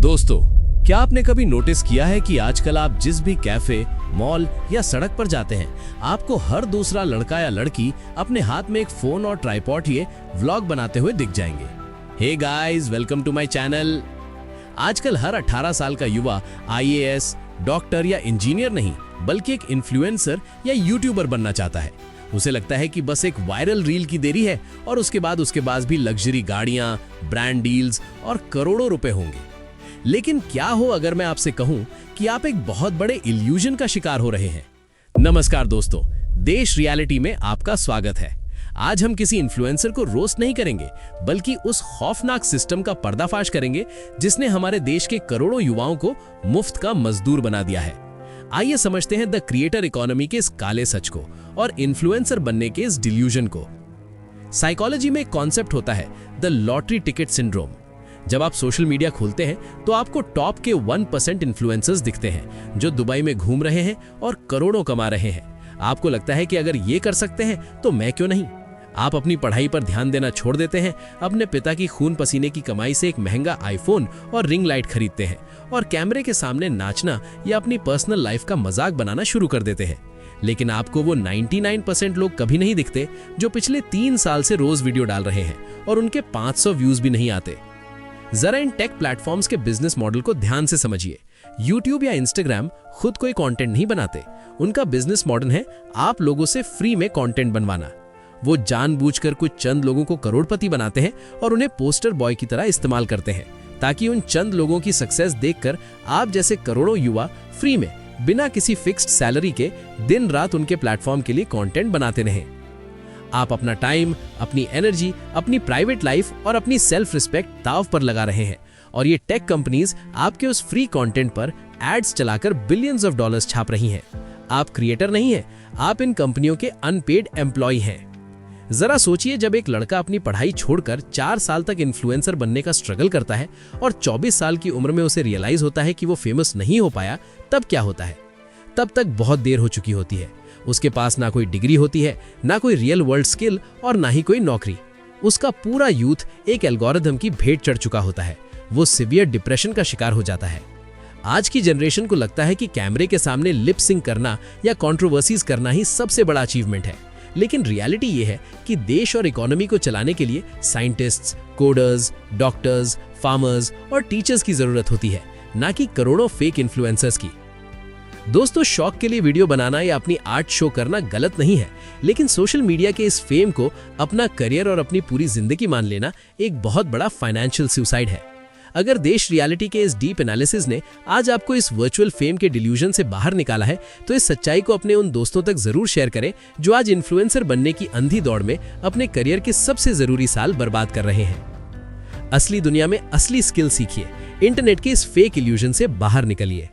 दोस्तों, क्या आपने कभी नोटिस किया है कि आजकल आप जिस भी कैफे, मॉल या सड़क पर जाते हैं, आपको हर दूसरा लड़का या लड़की अपने हाथ में एक फोन और ट्राइपॉड लिए व्लॉग बनाते हुए दिख जाएंगे। Hey guys, welcome to my channel. आजकल हर 18 साल का युवा आईएएस, डॉक्टर या इंजीनियर नहीं, बल्कि एक इन्फ्लुएंसर या यूट्यूबर बनना चाहता है। उसे लगता है कि बस एक वायरल रील की देरी है और उसके पास भी लग्जरी गाड़ियां, ब्रांड डील्स और करोड़ों रुपए होंगे। लेकिन क्या हो अगर मैं आपसे कहूं कि आप एक बहुत बड़े इल्यूजन का शिकार हो रहे हैं। नमस्कार दोस्तों, देश रियलिटी में आपका स्वागत है। आज हम किसी इन्फ्लुएंसर को रोस्ट नहीं करेंगे, बल्कि उस खौफनाक सिस्टम का पर्दाफाश करेंगे जिसने हमारे देश के करोड़ों युवाओं को मुफ्त का मजदूर बना दिया है। आइए समझते हैं द क्रिएटर इकोनॉमी के इस काले सच को और इन्फ्लुएंसर बनने के इस डिल्यूजन को। साइकोलॉजी में एक कॉन्सेप्ट होता है द लॉटरी टिकट सिंड्रोम। जब आप सोशल मीडिया खोलते हैं तो आपको टॉप के 1% इन्फ्लुएंसर्स दिखते हैं जो दुबई में घूम रहे हैं और करोड़ों कमा रहे हैं। आपको लगता है कि अगर ये कर सकते हैं तो मैं क्यों नहीं। आप अपनी पढ़ाई पर ध्यान देना छोड़ देते हैं, अपने पिता की खून पसीने की कमाई से एक महंगा आईफोन और रिंग लाइट खरीदते हैं और कैमरे के सामने नाचना या अपनी पर्सनल लाइफ का मजाक बनाना शुरू कर देते हैं। लेकिन आपको वो 99% लोग कभी नहीं दिखते जो पिछले 3 साल से रोज वीडियो डाल रहे हैं और उनके 500 व्यूज भी नहीं आते। जरा इन टेक प्लेटफॉर्म्स के बिजनेस मॉडल को ध्यान से समझिए। यूट्यूब या इंस्टाग्राम खुद कोई कंटेंट नहीं बनाते। उनका बिजनेस मॉडल है आप लोगों से फ्री में कंटेंट बनवाना। वो जानबूझकर कुछ चंद लोगों को करोड़पति बनाते हैं और उन्हें पोस्टर बॉय की तरह इस्तेमाल करते हैं ताकि उन चंद लोगों की सक्सेस देखकर आप जैसे करोड़ों युवा फ्री में बिना किसी फिक्स्ड सैलरी के दिन रात उनके प्लेटफॉर्म के लिए कंटेंट बनाते रहें। आप अपना टाइम, अपनी एनर्जी, अपनी प्राइवेट लाइफ और अपनी सेल्फ रिस्पेक्ट दांव पर लगा रहे हैं और ये टेक कंपनीज आपके उस फ्री कंटेंट पर एड्स चलाकर बिलियंस ऑफ डॉलर्स छाप रही हैं। आप क्रिएटर नहीं हैं, आप इन कंपनियों के अनपेड एम्प्लॉय हैं। जरा सोचिए, जब एक लड़का अपनी पढ़ाई छोड़कर 4 साल तक इन्फ्लुएंसर बनने का स्ट्रगल करता है और 24 साल की उम्र में उसे रियलाइज होता है कि वो फेमस नहीं हो पाया, तब क्या होता है? तब तक बहुत देर हो चुकी होती है। उसके पास ना कोई डिग्री होती है, ना कोई रियल वर्ल्ड स्किल और ना ही कोई नौकरी। उसका पूरा यूथ एक एल्गोरिथम की भेंट चढ़ चुका होता है। वो सिवियर डिप्रेशन का शिकार हो जाता है। आज की जनरेशन को लगता है कि कैमरे के सामने लिप सिंक करना या कंट्रोवर्सीज करना ही सबसे बड़ा अचीवमेंट है। लेकिन रियलिटी ये है कि देश और इकोनॉमी को चलाने के लिए साइंटिस्ट्स, कोडर्स, डॉक्टर्स, फार्मर्स और टीचर्स की जरूरत होती है, ना कि करोड़ों फेक इन्फ्लुएंसर्स की। दोस्तों, शौक के लिए वीडियो बनाना या अपनी आर्ट शो करना गलत नहीं है, लेकिन सोशल मीडिया के इस फेम को अपना करियर और अपनी पूरी जिंदगी मान लेना एक बहुत बड़ा फाइनेंशियल सुसाइड है। अगर देश रियलिटी के इस डीप एनालिसिस ने आज आपको इस वर्चुअल फेम के डिल्यूजन से बाहर निकाला है, तो इस सच्चाई को अपने उन दोस्तों तक जरूर शेयर करें जो आज इन्फ्लुएंसर बनने की अंधी दौड़ में अपने करियर के सबसे जरूरी साल बर्बाद कर रहे हैं। असली दुनिया में असली स्किल सीखिए, इंटरनेट के इस फेक इल्यूजन से बाहर निकलिए।